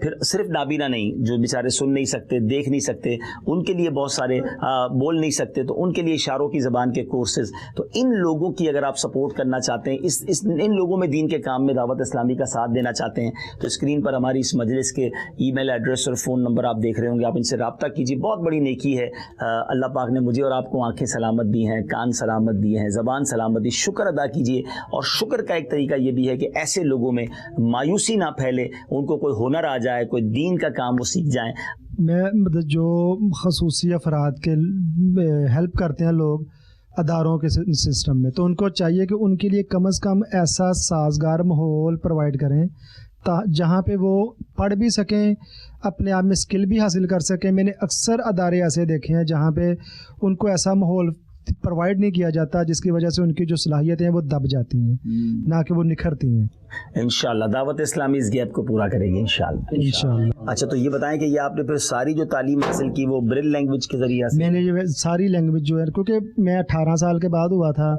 پھر صرف نابینا نہیں, جو بیچارے سن نہیں سکتے, دیکھ نہیں سکتے, ان کے لیے بہت سارے بول نہیں سکتے, تو ان کے لیے اشاروں کی زبان کے کورسز. تو ان لوگوں کی اگر آپ سپورٹ کرنا چاہتے ہیں, ان لوگوں میں دین کے کام میں دعوت اسلامی کا ساتھ دینا چاہتے ہیں, تو اسکرین پر ہماری اس مجلس کے ای میل ایڈریس اور فون نمبر آپ دیکھ رہے ہوں گے, آپ ان سے رابطہ کیجیے. بہت بڑی نیکی ہے, اللہ پاک نے مجھے اور آپ کو آنکھیں سلامت دی ہیں, کان سلامت دیے ہیں, زبان سلامت دی. شکر ادا کیجیے. اور شکر کا ایک طریقہ یہ بھی ہے کہ ایسے لوگوں میں مایوسی نہ پھیلے, ان کو کوئی ہنر آ جائے, کوئی دین کا کام وہ سیکھ جائیں. میں مطلب جو خصوصی افراد کے ہیلپ کرتے ہیں لوگ اداروں کے سسٹم میں, تو ان کو چاہیے کہ ان کے لیے کم از کم ایسا سازگار ماحول پرووائڈ کریں جہاں پہ وہ پڑھ بھی سکیں, اپنے آپ میں اسکل بھی حاصل کر سکیں. میں نے اکثر ادارے ایسے دیکھے ہیں جہاں پہ ان کو ایسا ماحول پرووائڈ نہیں کیا جاتا جس کی وجہ سے ان کی جو صلاحیتیں ہیں وہ دب جاتی ہیں, نہ کہ وہ نکھرتی ہیں. انشاءاللہ دعوت اسلامی اس گیپ کو پورا کرے گی انشاءاللہ. اچھا, تو یہ بتائیں کہ یہ آپ نے پھر ساری جو تعلیم حاصل کی وہ بریل لینگویج کے ذریعے سے؟ میں نے یہ ساری لینگویج جو ہے, کیونکہ میں 18 سال کے بعد ہوا تھا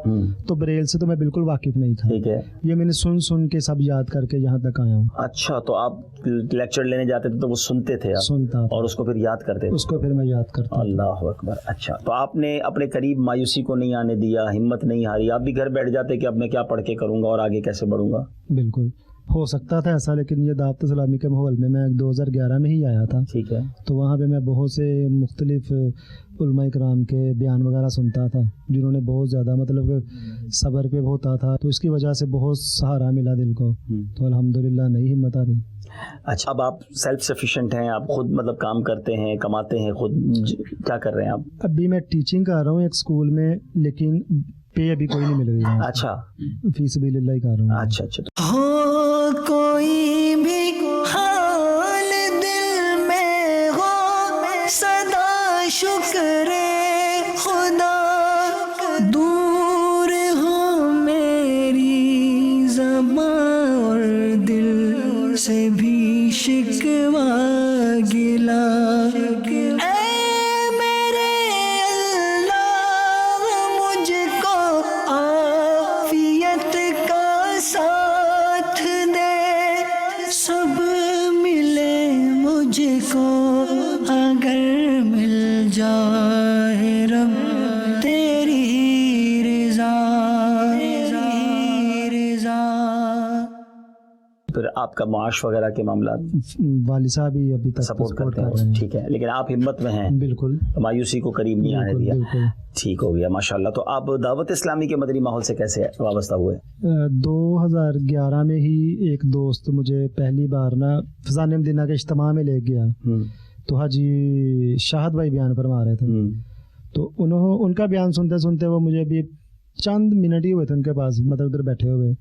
تو بریل سے تو میں بالکل واقف نہیں تھا. ٹھیک ہے, یہ میں نے سن کے سب یاد کر کے یہاں تک آیا ہوں. اچھا, تو آپ لیکچر لینے جاتے تھے تو وہ سنتے تھے, سنتا اور اس کو پھر یاد کرتے تھے؟ اس کو پھر میں یاد کرتا. اللہ اکبر. اچھا, تو آپ نے اپنے قریب مایوسی کو نہیں آنے دیا, ہمت نہیں ہاری, آپ بھی گھر بیٹھ جاتے کہ اب میں کیا پڑھ کے کروں گا اور آگے کیسے بڑھوں گا؟ بالکل ہو سکتا تھا ایسا, لیکن یہ دعوت اسلامی کے ماحول میں 2011 میں ہی آیا تھا. ٹھیک ہے, تو وہاں پہ میں بہت سے مختلف علماء کرام کے بیان وغیرہ سنتا تھا, جنہوں نے بہت زیادہ مطلب صبر پہ ہوتا تھا, تو اس کی وجہ سے بہت سہارا ملا دل کو. تو الحمدللہ نہیں ہمت آ رہی. اچھا, اب آپ سیلف سفیشینٹ ہیں, آپ خود مطلب کام کرتے ہیں, کماتے ہیں خود, کیا کر رہے ہیں آپ؟ ابھی میں ٹیچنگ کر رہا ہوں ایک اسکول میں, لیکن پے ابھی کوئی نہیں مل رہی ہے. اچھا, فی سبیل اللہ ہی کر رہا ہوں. اچھا اچھا. ہو کوئی بھی حال دل میں ہو, سدا شکر خدا, دور ہو میری زبان اور دل سے بھی شکوہ گلا. اے میرے اللہ مجھ کو عافیت کا ساتھ دے, سب ملے مجھ کو اگر مل جائے رب تیری رضا. پھر آپ کا معاش وغیرہ کے معاملات والد صاحب ہی ابھی تک سپورٹ کرتے ہیں؟ ٹھیک ہے, لیکن آپ ہمت میں ہیں, بالکل مایوسی کو قریب نہیں آنے دیا. بالکل. ٹھیک ہو گیا, ماشاءاللہ. تو آپ دعوت اسلامی کے مدنی ماحول سے کیسے وابستہ ہوئے؟ 2011 میں ہی ایک دوست مجھے پہلی بار نا فضان مدینہ کے اجتماع میں لے گیا, تو حاجی شاہد بھائی بیان فرما رہے تھے, تو ان کا بیان سنتے سنتے وہ مجھے بھی چند منٹ ہی ہوئے تھے ان کے پاس, مطلب ادھر بیٹھے ہوئے,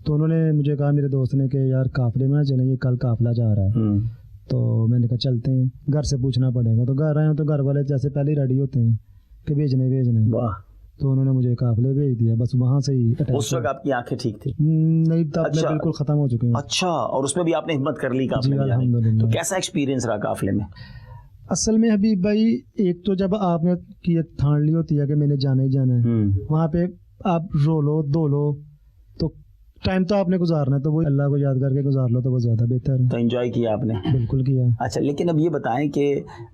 تو انہوں نے مجھے کہا, میرے دوست نے, کہ یار قافلے میں نہ چلیں, یہ کل قافلہ جا رہا ہے. تو میں نے کہا چلتے ہیں, گھر سے پوچھنا پڑے گا. تو گھر آئے ہوں تو گھر والے جیسے پہلے ہی ریڈی ہوتے ہیں کہ بھیجنے. واہ. تو انہوں نے مجھے قافلے بھیج دیا, بس وہاں سے ہی. اس وقت آپ کی آنکھیں ٹھیک تھی؟ نہیں, تب میں بالکل ختم ہو چکے ہیں. اچھا, اور اس میں بھی آپ نے ہمت کر لی جی قافلے میں جانے کی. الحمدللہ. تو کیسا ایکسپیرینس رہا قافلے میں؟ اصل میں حبیب بھائی, ایک تو جب آپ نے کی ٹھان لی ہوتی ہے کہ میں نے جانا ہی جانا ہے, وہاں پہ آپ رو لو دو لو, تو ٹائم تو آپ نے گزارنا ہے, تو وہ اللہ کو یاد کر کے گزار لو تو وہ زیادہ بہتر ہے. تو انجوائے کیا آپ نے؟ بالکل کیا. اچھا, لیکن اب یہ بتائیں کہ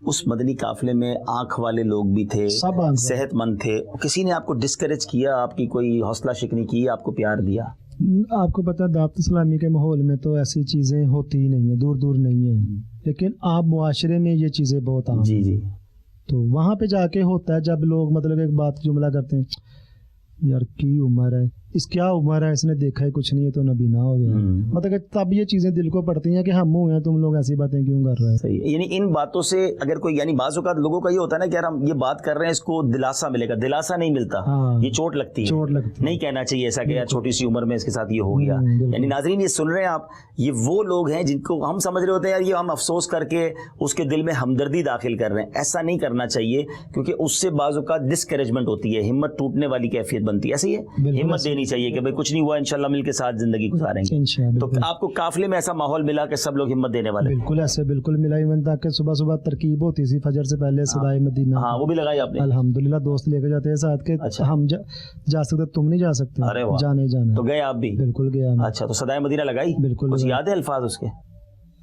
اس مدنی قافلے میں آنکھ والے لوگ بھی تھے, سب صحت مند تھے, کسی نے آپ کو ڈسکریج کیا, آپ کی کوئی حوصلہ شکنی کی, آپ کو پیار دیا؟ آپ کو پتا دعوت اسلامی کے ماحول میں تو ایسی چیزیں ہوتی ہی نہیں ہیں, دور دور نہیں ہیں, لیکن آپ معاشرے میں یہ چیزیں بہت عام. جی جی. تو وہاں پہ جا کے ہوتا ہے جب لوگ مطلب ایک بات جملہ کرتے ہیں, یار کی عمر ہے, اس کیا عمر ہے, اس نے دیکھا ہے کچھ نہیں ہے تو نبینا ہو گیا. مطلب کہ تب یہ چیزیں دل کو پڑتی ہیں کہ ہم ہوئے ہیں, تم لوگ ایسی باتیں کیوں کر رہے ہیں. صحیح. یعنی ان باتوں سے اگر کوئی, یعنی بعض اوقات لوگوں کا یہ ہوتا ہے نا کہ یار ہم یہ بات کر رہے ہیں, اس کو دلاسا ملے گا, دلاسا نہیں ملتا, یہ چوٹ لگتی ہے. چوٹ لگتی نہیں کہنا چاہیے ایسا کہ یار چھوٹی سی عمر میں اس کے ساتھ یہ ہو گیا. یعنی ناظرین یہ سن رہے ہیں آپ, یہ وہ لوگ ہیں جن کو ہم سمجھ رہے ہوتے ہیں یار یہ ہم افسوس کر کے اس کے دل میں ہمدردی داخل کر رہے ہیں. ایسا نہیں کرنا چاہیے, کیونکہ اس سے بعض اوقات ڈسکریجمنٹ ہوتی ہے, ہمت ٹوٹنے والی کیفیت بنتی ہے. ایسا ہی ہے, ہمت دینی چاہیے کہ بھائی کچھ نہیں ہوا, انشاءاللہ مل کے ساتھ زندگی گزاریں گے. تو آپ کو قافلے میں ایسا ماحول ملا کہ سب لوگ ہمت دینے والے؟ بالکل ایسے بالکل ملا ہی, تاکہ صبح صبح ترکیب ہوتی تھی فجر سے پہلے صدائے مدینہ. ہاں, وہ بھی لگائی آپ نے؟ الحمدللہ. دوست لے کے جاتے ہیں ساتھ کے, ہم جا سکتے, تم نہیں جا سکتے, جانے جانا. تو گئے آپ بھی؟ بالکل گیا. اچھا, تو صدائے مدینہ لگائی؟ بالکل. کچھ یاد ہے الفاظ اس کے؟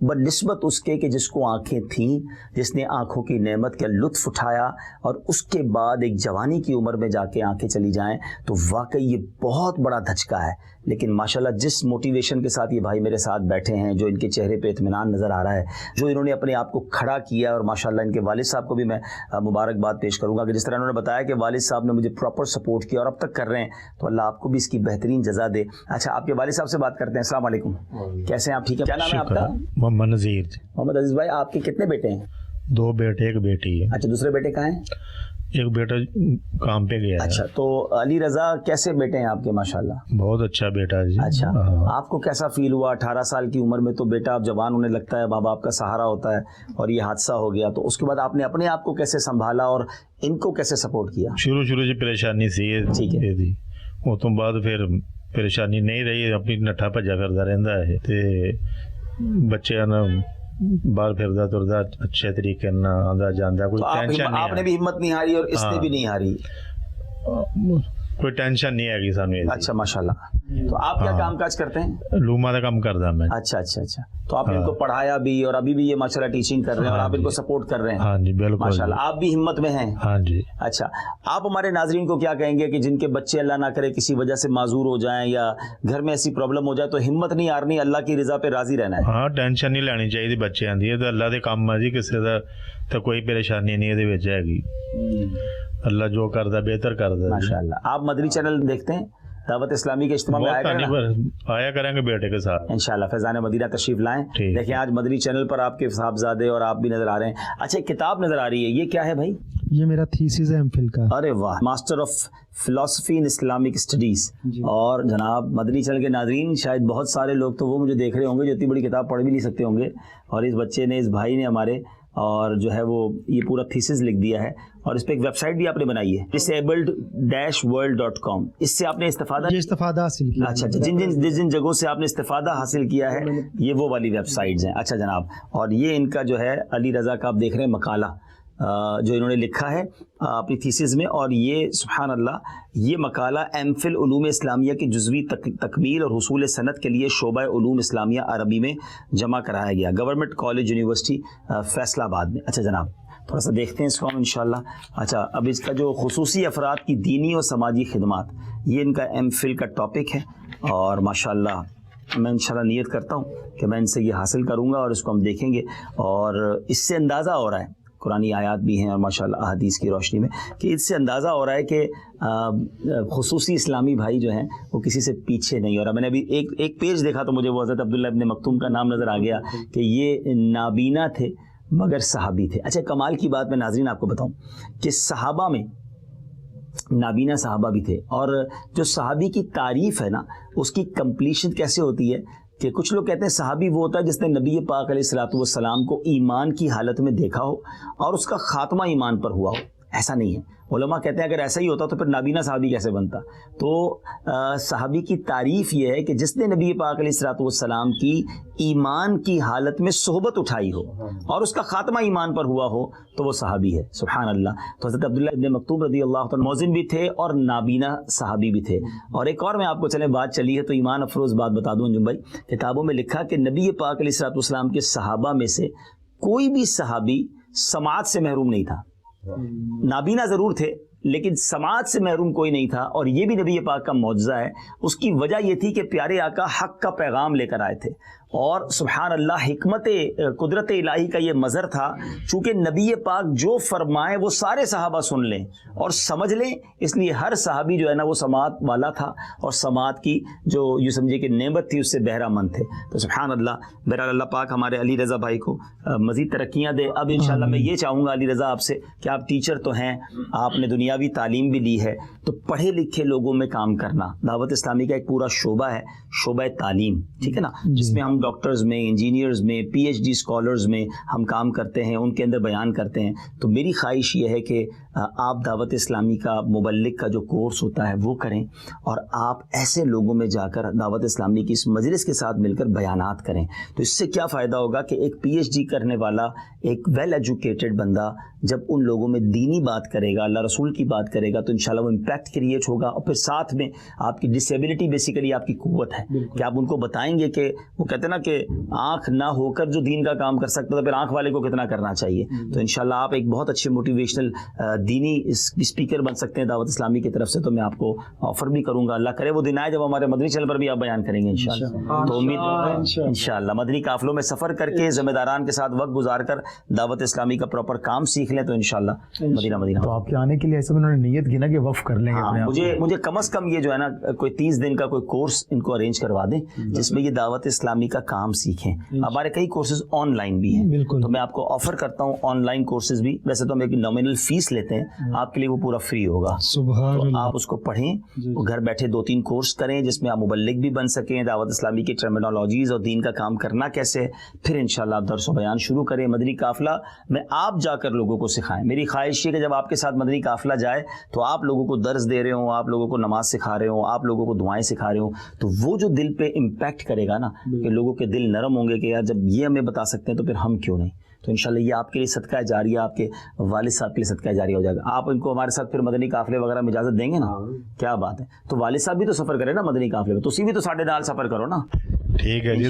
بنسبت اس کے کہ جس کو آنکھیں تھیں, جس نے آنکھوں کی نعمت کا لطف اٹھایا, اور اس کے بعد ایک جوانی کی عمر میں جا کے آنکھیں چلی جائیں, تو واقعی یہ بہت بڑا دھچکا ہے. لیکن ماشاءاللہ جس موٹیویشن کے ساتھ یہ بھائی میرے ساتھ بیٹھے ہیں, جو ان کے چہرے پہ اطمینان نظر آ رہا ہے, جو انہوں نے اپنے آپ کو کھڑا کیا, اور ماشاءاللہ ان کے والد صاحب کو بھی میں مبارکباد پیش کروں گا کہ جس طرح انہوں نے بتایا کہ والد صاحب نے مجھے پراپر سپورٹ کیا اور اب تک کر رہے ہیں, تو اللہ آپ کو بھی اس کی بہترین جزا دے. اچھا, آپ کے والد صاحب سے بات کرتے ہیں. السلام علیکم, کیسے ہیں آپ؟ ٹھیک ہے. کیا نام ہے آپ کا؟ محمد نذیر. محمد عزیز بھائی, آپ کے کتنے بیٹے ہیں؟ 2 بیٹے 1 بیٹی ہے. اچھا, دوسرے بیٹے کہاں ہیں؟ ایک بیٹا کام پہ گیا ہے. اچھا, تو علی رضا کیسے بیٹے ہیں آپ کے؟ ماشاءاللہ بہت اچھا بیٹا جی. اچھا, آپ کو کیسا فیل ہوا 18 سال کی عمر میں؟ تو بیٹا اب جوان ہونے لگتا ہے, ماں باپ کا سہارا ہوتا ہے, اور یہ حادثہ ہو گیا, تو اس کے بعد آپ نے اپنے آپ کو کیسے سنبھالا اور ان کو کیسے سپورٹ کیا؟ شروع سے پریشانی سی ٹھیک ہے تھی, وہ تو بعد پھر پریشانی نہیں رہی, اپنی نٹھا بھجا کرتا رہتا ہے, تے بچے نا باہر پھردا تردا اچھے طریقے نہ آندا جاندا, کوئی ٹینشن نہیں. آپ نے بھی ہمت نہیں ہاری اور اس نے بھی نہیں ہاری, کوئی ٹینشن نہیں آئے گی سامنے. اچھا ماشاءاللہ. تو آپ کیا کام کاج کرتے ہیں؟ لوما کا کام کرتا میں. اچھا اچھا اچھا, تو آپ نے ان کو پڑھایا بھی اور ابھی بھی یہ ماشاءاللہ ٹیچنگ کر رہے ہیں اور آپ ان کو سپورٹ کر رہے ہیں. ہاں جی بالکل ماشاءاللہ, آپ بھی ہمت میں ہیں. ہاں جی. اچھا, آپ ہمارے ناظرین کو کیا کہیں گے کہ جن کے بچے اللہ نہ کرے کسی وجہ سے معذور ہو جائیں یا گھر میں ایسی پرابلم ہو جائے, تو ہمت نہیں ہارنی, اللہ کی رضا پہ راضی رہنا ہے. ہاں, ٹینشن نہیں لینی چاہیے بچیاں دی, تو اللہ دے کام ہے جی, کسی دا تو کوئی پریشانی نہیں ہے وچ ہے گی. اللہ جو کردا بہتر کردا. ماشاءاللہ. آپ مدری چینل دیکھتے ہیں؟ دعوت اسلامی کے اجتماع میں آیا کریں گے بیٹے کے ساتھ انشاءاللہ. فیضان مدینہ تشریف لائیں. دیکھیں آج مدری چینل پر آپ کے صاحبزادے اور آپ بھی نظر آ رہے ہیں. اچھا, ایک کتاب نظر آ رہی ہے, یہ کیا ہے بھائی؟ یہ میرا تھیسس ہے ایم فل کا. ارے واہ, ماسٹر آف فلسفی ان اسلامک اسٹڈیز. اور جناب مدنی چینل کے ناظرین شاید بہت سارے لوگ تو وہ مجھے دیکھ رہے ہوں گے جو اتنی بڑی کتاب پڑھ بھی نہیں سکتے ہوں گے, اور اس بچے نے, اس بھائی نے ہمارے, اور جو ہے وہ یہ پورا تھیسس لکھ دیا ہے, اور اس پہ ایک ویب سائٹ بھی آپ نے بنائی ہے disabled-world.com. اس سے آپ نے استفادہ حاصل کیا. اچھا, جن جگہوں سے آپ نے استفادہ حاصل کیا ہے یہ وہ والی ویب سائٹس ہیں. اچھا جناب, اور یہ ان کا جو ہے علی رضا کا آپ دیکھ رہے ہیں مقالہ جو انہوں نے لکھا ہے اپنی تھیسس میں, اور یہ سبحان اللہ یہ مقالہ ایم فل علوم اسلامیہ کی جزوی تکمیل اور حصول سند کے لیے شعبہ علوم اسلامیہ عربی میں جمع کرایا گیا, گورنمنٹ کالج یونیورسٹی فیصل آباد میں. اچھا جناب, تھوڑا سا دیکھتے ہیں اس کو ہم انشاءاللہ. اچھا, اب اس کا جو خصوصی افراد کی دینی اور سماجی خدمات, یہ ان کا ایم فل کا ٹاپک ہے, اور ماشاءاللہ میں انشاءاللہ نیت کرتا ہوں کہ میں ان سے یہ حاصل کروں گا اور اس کو ہم دیکھیں گے, اور اس سے اندازہ ہو رہا ہے, قرآنی آیات بھی ہیں اور ماشاءاللہ احادیث کی روشنی میں, کہ اس سے اندازہ ہو رہا ہے کہ خصوصی اسلامی بھائی جو ہیں وہ کسی سے پیچھے نہیں. اور میں نے ابھی ایک پیج دیکھا تو مجھے وہ حضرت عبداللہ ابن مکتوم کا نام نظر آ گیا کہ یہ نابینا تھے مگر صحابی تھے. اچھا, کمال کی بات میں ناظرین آپ کو بتاؤں کہ صحابہ میں نابینا صحابہ بھی تھے, اور جو صحابی کی تعریف ہے نا اس کی کمپلیشن کیسے ہوتی ہے کہ کچھ لوگ کہتے ہیں صحابی وہ ہوتا ہے جس نے نبی پاک علیہ الصلوۃ والسلام کو ایمان کی حالت میں دیکھا ہو اور اس کا خاتمہ ایمان پر ہوا ہو. ایسا نہیں ہے, علماء کہتے ہیں اگر ایسا ہی ہوتا تو پھر نابینا صحابی کیسے بنتا. تو صحابی کی تعریف یہ ہے کہ جس نے نبی پاک علیہ الصلوۃ والسلام کی ایمان کی حالت میں صحبت اٹھائی ہو اور اس کا خاتمہ ایمان پر ہوا ہو تو وہ صحابی ہے. سبحان اللہ. تو حضرت عبداللہ ابن مکتوم رضی اللہ عنہ موذن بھی تھے اور نابینا صحابی بھی تھے. اور ایک اور میں آپ کو چلیں بات چلی ہے تو ایمان افروز بات بتا دوں انجم بھائی, کتابوں میں لکھا کہ نبی پاک علیہ الصلوۃ والسلام کے صحابہ میں سے کوئی بھی صحابی سماعت سے محروم نہیں تھا. نابینا ضرور تھے لیکن سماعت سے محروم کوئی نہیں تھا, اور یہ بھی نبی پاک کا معجزہ ہے. اس کی وجہ یہ تھی کہ پیارے آقا حق کا پیغام لے کر آئے تھے, اور سبحان اللہ حکمت قدرت الہی کا یہ مظہر تھا, چونکہ نبی پاک جو فرمائے وہ سارے صحابہ سن لیں اور سمجھ لیں, اس لیے ہر صحابی جو ہے نا وہ سماعت والا تھا, اور سماعت کی جو یوں سمجھے کہ نعمت تھی اس سے بہرہ مند تھے. تو سبحان اللہ. بہرحال اللہ پاک ہمارے علی رضا بھائی کو مزید ترقیاں دے. اب انشاءاللہ میں یہ چاہوں گا علی رضا آپ سے کہ آپ ٹیچر تو ہیں, آپ نے دنیاوی تعلیم بھی لی ہے, تو پڑھے لکھے لوگوں میں کام کرنا, دعوت اسلامی کا ایک پورا شعبہ ہے, شعبہ تعلیم, ٹھیک ہے نا, جس میں ہم ڈاکٹرز میں, انجینئرز میں, پی ایچ ڈی اسکالرز میں ہم کام کرتے ہیں, ان کے اندر بیان کرتے ہیں. تو میری خواہش یہ ہے کہ آپ دعوت اسلامی کا مبلغ کا جو کورس ہوتا ہے وہ کریں اور آپ ایسے لوگوں میں جا کر دعوت اسلامی کی اس مجلس کے ساتھ مل کر بیانات کریں. تو اس سے کیا فائدہ ہوگا کہ ایک پی ایچ ڈی کرنے والا ایک ویل ایجوکیٹڈ بندہ جب ان لوگوں میں دینی بات کرے گا, اللہ رسول کی بات کرے گا, تو انشاءاللہ وہ امپیکٹ کریٹ ہوگا. اور پھر ساتھ میں آپ کی ڈسیبلٹی بیسیکلی آپ کی قوت ہے کہ آپ ان کو بتائیں گے کہ وہ کہتے ہیں نا کہ آنکھ نہ ہو کر جو دین کا کام کر سکتا ہے پھر آنکھ والے کو کتنا کرنا چاہیے. تو انشاءاللہ آپ ایک بہت اچھے موٹیویشنل دینی اسپیکر بن سکتے ہیں دعوت اسلامی کی طرف سے. تو میں آپ کو آفر بھی کروں گا, اللہ کرے وہ دن آئے جب ہمارے مدنی چینل پر بھی آپ بیان کریں گے انشاءاللہ. تو امید انشاءاللہ مدنی قافلوں میں سفر کر کے ذمہ داران کے ساتھ وقت گزار کر دعوت اسلامی کا پراپر کام سیکھ لیں تو انشاءاللہ مدینہ. تو آپ کے آنے کے لیے ایسے انہوں نے نیت کی نا کہ وقف کر لیں گے. مجھے کم از کم یہ جو ہے نا کوئی 30 دن کا کوئی کورس ان کو ارینج کروا دیں جس میں یہ دعوت اسلامی کا کام سیکھیں. ہمارے کئی کورسز آن لائن بھی ہیں, تو میں آپ کو آفر کرتا ہوں آن لائن کورسز بھی. ویسے تو ہم ایک نامینل فیس لیتے ہیں, آپ کے لیے وہ پورا فری ہوگا. تو آپ اس کو پڑھیں, گھر بیٹھے 2-3 کورس کریں جس میں آپ مبلغ بھی بن سکیں, دعوت اسلامی کی ٹرمینالوجیز اور دین کا کام کرنا کیسے, پھر انشاءاللہ آپ درس و بیان شروع کریں. مدنی قافلہ میں آپ جا کر لوگوں کو سکھائیں. میری خواہش ہے کہ جب آپ کے ساتھ مدنی قافلہ جائے تو آپ لوگوں کو درس دے رہے ہوں, آپ لوگوں کو نماز سکھا رہے ہوں, آپ لوگوں کو دعائیں سکھا رہے ہوں, تو وہ جو دل پہ امپیکٹ کرے گا نا کہ لوگوں کے دل نرم ہوں گے کہ یار جب یہ ہمیں بتا سکتے ہیں تو پھر ہم کیوں نہیں. تو انشاءاللہ یہ آپ کے لیے صدقہ جاریہ, آپ کے والد صاحب کے لیے صدقہ جاریہ ہو جائے گا. آپ ان کو ہمارے ساتھ پھر مدنی قافلے وغیرہ میں اجازت دیں گے نا, کیا بات ہے. تو والد صاحب بھی تو سفر کریں نا مدنی قافلے میں, تو اسی بھی تو ساڑھے نال سفر کرو نا. ٹھیک ہے جی,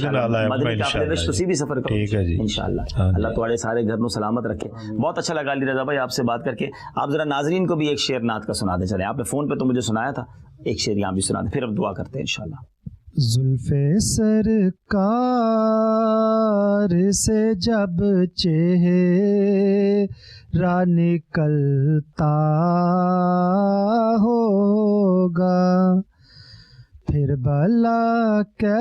مدنی قافلے میں تسی بھی سفر کرو. ٹھیک ہے جی انشاءاللہ. اللہ تمہارے سارے گھر نو سلامت رکھے. بہت اچھا لگا علی رضا بھائی آپ سے بات کر کے. آپ ذرا ناظرین کو بھی ایک شعر نعت کا سنا دیں. چلیں, آپ نے فون پہ تو مجھے سنایا تھا, ایک شعر یہاں بھی سنا دیں, پھر ہم دعا کرتے ہیں انشاءاللہ. زلفِ سرکار سے جب چہرہ نکلتا ہوگا پھر بھلا کیسے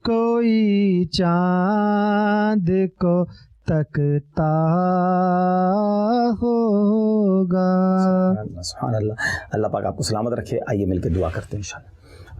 کوئی چاند کو تکتا ہوگا. سبحان اللہ. اللہ پاک آپ کو سلامت رکھے. آئیے مل کے دعا کرتے ہیں انشاءاللہ.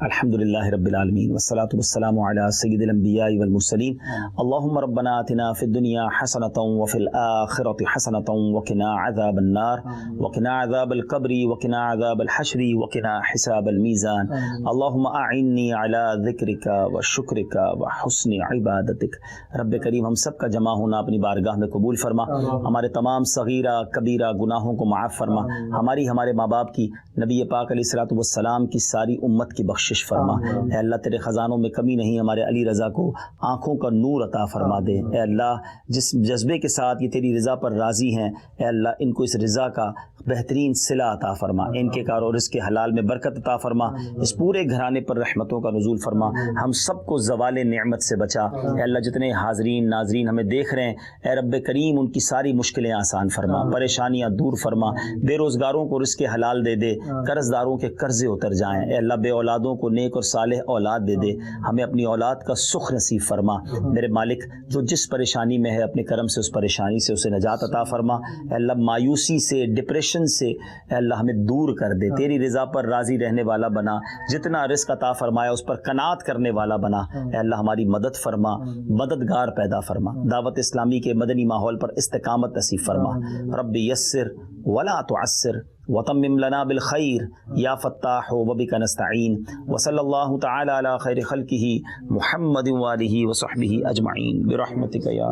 الحمدللہ رب العالمین والصلاة والسلام علی سید الانبیاء والمرسلین. اللہم ربنا آتنا فی الدنیا حسنۃ وفی الآخرۃ حسنۃ وقنا عذاب النار وقنا عذاب القبر وقنا عذاب الحشر وقنا حساب المیزان. اللہم اعنی علی ذکرک وشکرک وحسن عبادتک. رب کریم ہم سب کا جمع ہونا اپنی بارگاہ میں قبول فرما. ہمارے تمام صغیرہ کبیرہ گناہوں کو معاف فرما. ہمارے ماں باپ کی, نبی پاک علیہ الصلوۃ والسلام کی ساری امت کی بخشش فرما. اے اللہ تیرے خزانوں میں کمی نہیں, ہمارے علی رضا کو آنکھوں کا نور عطا فرما دے. اے اللہ جس جذبے کے ساتھ یہ تیری رضا پر راضی ہیں, اے اللہ ان کو اس رضا کا بہترین صلہ عطا فرما. ان کے کار و رزق کے حلال میں برکت عطا فرما. اس پورے گھرانے پر رحمتوں کا نزول فرما. ہم سب کو زوال نعمت سے بچا. اے اللہ جتنے حاضرین ناظرین ہمیں دیکھ رہے ہیں, اے رب کریم ان کی ساری مشکلیں آسان فرما, پریشانیاں دور فرما. بے روزگاروں کو رزق حلال دے دے, قرض داروں کے قرضے اتر جائیں. اے اللہ بے اولادوں کو نیک اور صالح اولاد دے دے. ہمیں اپنی اولاد کا سخ نصیب فرما. میرے مالک جو جس پریشانی میں ہے اپنے کرم سے اس پریشانی سے اسے نجات عطا فرما. اے اللہ مایوسی سے, ڈپریشن سے اے اللہ ہمیں دور کر دے. تیری رضا پر راضی رہنے والا بنا. جتنا رزق عطا فرمایا اس پر قناعت کرنے والا بنا. اے اللہ ہماری مدد فرما, مددگار پیدا فرما. دعوت اسلامی کے مدنی ماحول پر استقامت نصیب فرما. رب یسر ولا تعسر وتمم لنا بالخیر یا فتاح وبک نستعین. وصلی اللہ تعالی علی خیر خلقہ محمد وآلہ وصحبہ اجمعین برحمتک یا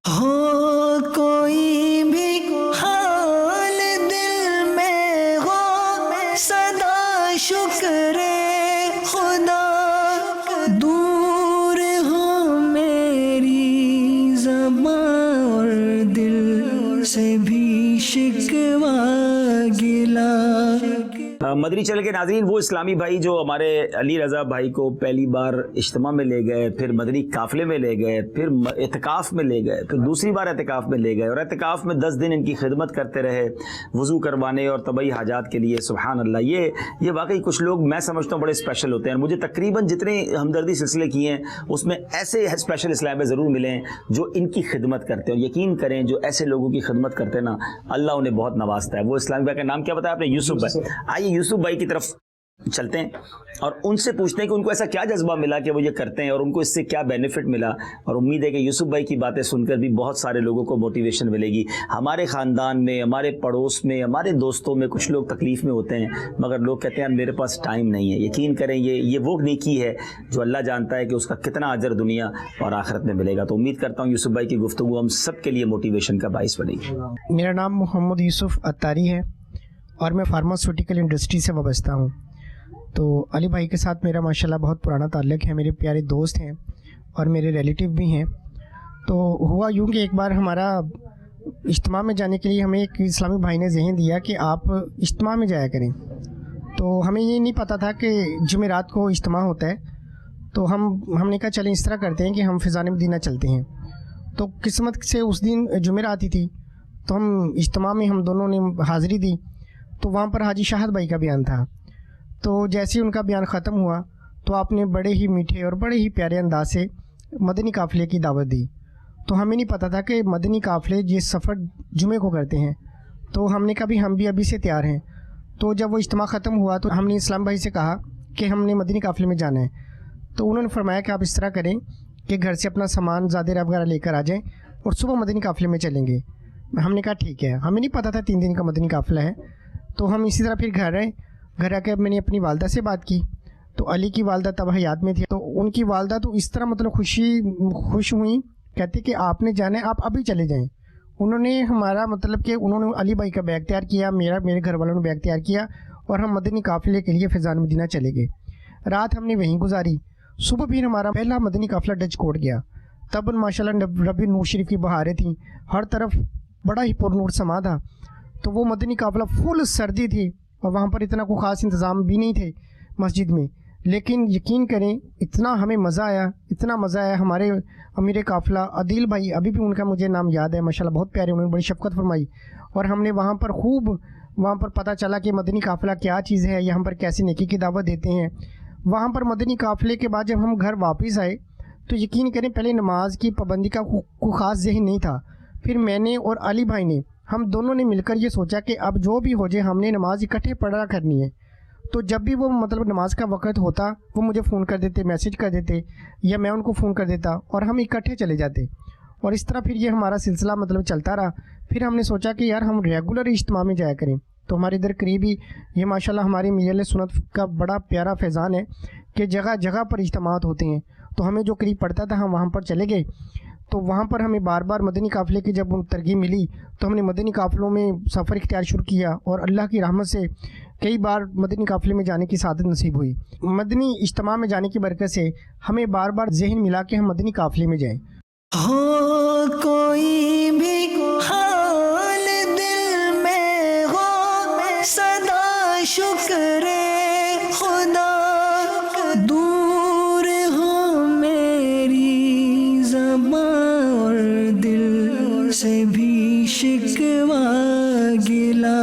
ہو کوئی بھی حال دل میں ہو صدا شکر خدا, دور ہو میری زبان اور دل سے بھی شکوہ گلا. مدنی چینل کے ناظرین, وہ اسلامی بھائی جو ہمارے علی رضا بھائی کو پہلی بار اجتماع میں لے گئے, پھر مدنی قافلے میں لے گئے, پھر اعتکاف میں لے گئے, پھر دوسری بار اعتکاف میں لے گئے, اور اعتکاف میں 10 دن ان کی خدمت کرتے رہے وضو کروانے اور طبعی حاجات کے لیے. سبحان اللہ. یہ واقعی کچھ لوگ میں سمجھتا ہوں بڑے اسپیشل ہوتے ہیں. مجھے تقریباً جتنے ہمدردی سلسلے کیے ہیں اس میں ایسے اسپیشل اسلامی بھائی ضرور ملے ہیں جو ان کی خدمت کرتے ہیں. اور یقین کریں جو ایسے لوگوں کی خدمت کرتے ہیں نا, اللہ انہیں بہت نوازتا ہے. وہ اسلامی بھائی کا نام کیا بتایا آپ نے؟ یوسف بھائی. آئیے یوسف بھائی کی طرف چلتے ہیں اور ان سے پوچھتے ہیں کہ ان کو ایسا کیا جذبہ ملا کہ وہ یہ کرتے ہیں اور ان کو اس سے کیا بینیفٹ ملا. اور امید ہے کہ یوسف بھائی کی باتیں سن کر بھی بہت سارے لوگوں کو موٹیویشن ملے گی. ہمارے خاندان میں, ہمارے پڑوس میں, ہمارے دوستوں میں کچھ لوگ تکلیف میں ہوتے ہیں مگر لوگ کہتے ہیں میرے پاس ٹائم نہیں ہے. یقین کریں یہ وہ نیکی ہے جو اللہ جانتا ہے کہ اس کا کتنا اجر دنیا اور آخرت میں ملے گا. تو امید کرتا ہوں یوسف بھائی کی گفتگو ہم سب کے لیے موٹیویشن کا باعث بنے گی. میرا نام محمد یوسف اتاری ہے اور میں فارماسیوٹیکل انڈسٹری سے وابستہ ہوں. تو علی بھائی کے ساتھ میرا ماشاءاللہ بہت پرانا تعلق ہے, میرے پیارے دوست ہیں اور میرے ریلیٹیو بھی ہیں. تو ہوا یوں کہ ایک بار ہمارا اجتماع میں جانے کے لیے ہمیں ایک اسلامی بھائی نے ذہن دیا کہ آپ اجتماع میں جایا کریں. تو ہمیں یہ نہیں پتہ تھا کہ جمعرات کو اجتماع ہوتا ہے. تو ہم نے کہا چلیں اس طرح کرتے ہیں کہ ہم فیضان مدینہ چلتے ہیں. تو قسمت سے اس دن جمعرات ہی تھی تو ہم اجتماع میں ہم دونوں نے حاضری دی. تو وہاں پر حاجی شاہد بھائی کا بیان تھا. تو جیسے ہی ان کا بیان ختم ہوا تو آپ نے بڑے ہی میٹھے اور بڑے ہی پیارے انداز سے مدنی قافلے کی دعوت دی. تو ہمیں نہیں پتہ تھا کہ مدنی قافلے یہ سفر جمعے کو کرتے ہیں. تو ہم نے کہا بھی ہم بھی ابھی سے تیار ہیں. تو جب وہ اجتماع ختم ہوا تو ہم نے اسلام بھائی سے کہا کہ ہم نے مدنی قافلے میں جانا ہے. تو انہوں نے فرمایا کہ آپ اس طرح کریں کہ گھر سے اپنا سامان زادہ وغیرہ لے کر آ جائیں اور صبح مدنی قافلے میں چلیں گے. ہم نے کہا ٹھیک ہے. ہمیں نہیں پتہ تھا 3 دن کا مدنی قافلہ ہے. تو ہم اسی طرح پھر گھر آئے. گھر آ کے میں نے اپنی والدہ سے بات کی. تو علی کی والدہ تب حیات میں تھی. تو ان کی والدہ تو اس طرح مطلب خوش ہوئیں, کہتے کہ آپ نے جانا ہے آپ ابھی چلے جائیں. انہوں نے ہمارا مطلب کہ انہوں نے علی بھائی کا بیگ تیار کیا, میرے گھر والوں نے بیگ تیار کیا اور ہم مدنی قافلے کے لیے فیضان مدینہ چلے گئے. رات ہم نے وہیں گزاری. صبح بھی ہمارا پہلا مدنی قافلہ ڈچ کوٹ گیا. تب ماشاءاللہ ربی نور شریف کی بہاریں تھیں, ہر طرف بڑا ہی پر نور سما تھا. تو وہ مدنی قافلہ فل سردی تھی اور وہاں پر اتنا کوئی خاص انتظام بھی نہیں تھے مسجد میں. لیکن یقین کریں اتنا ہمیں مزہ آیا, اتنا مزہ آیا. ہمارے امیر قافلہ عدیل بھائی, ابھی بھی ان کا مجھے نام یاد ہے ماشاءاللہ, بہت پیارے, انہوں نے بڑی شفقت فرمائی. اور ہم نے وہاں پر پتہ چلا کہ مدنی قافلہ کیا چیز ہے, یہاں پر کیسی نیکی کی دعوت دیتے ہیں. وہاں پر مدنی قافلے کے بعد جب ہم گھر واپس آئے تو یقین کریں پہلے نماز کی پابندی کا کوئی خاص ذہن نہیں تھا. پھر میں نے اور علی بھائی نے ہم دونوں نے مل کر یہ سوچا کہ اب جو بھی ہو جائے ہم نے نماز اکٹھے پڑھا کرنی ہے. تو جب بھی وہ مطلب نماز کا وقت ہوتا وہ مجھے فون کر دیتے, میسج کر دیتے, یا میں ان کو فون کر دیتا اور ہم اکٹھے چلے جاتے. اور اس طرح پھر یہ ہمارا سلسلہ مطلب چلتا رہا. پھر ہم نے سوچا کہ یار ہم ریگولر اجتماع میں جایا کریں. تو ہمارے ادھر قریب ہی یہ ماشاءاللہ ہماری میل سنت کا بڑا پیارا فیضان ہے کہ جگہ جگہ پر اجتماعات ہوتے ہیں. تو ہمیں جو قریب پڑتا تھا ہم وہاں پر چلے گئے. تو وہاں پر ہمیں بار بار مدنی قافلے کی جب ترغیب ملی تو ہم نے مدنی قافلوں میں سفر اختیار شروع کیا اور اللہ کی رحمت سے کئی بار مدنی قافلے میں جانے کی سعادت نصیب ہوئی. مدنی اجتماع میں جانے کی برکت سے ہمیں بار بار ذہن ملا کہ ہم مدنی قافلے میں جائیں. ہو کوئی بھی حال دل میں ہو صدا شکر خدا, دور ہو میری زبان اور دل سے بھی شکوہ گلا.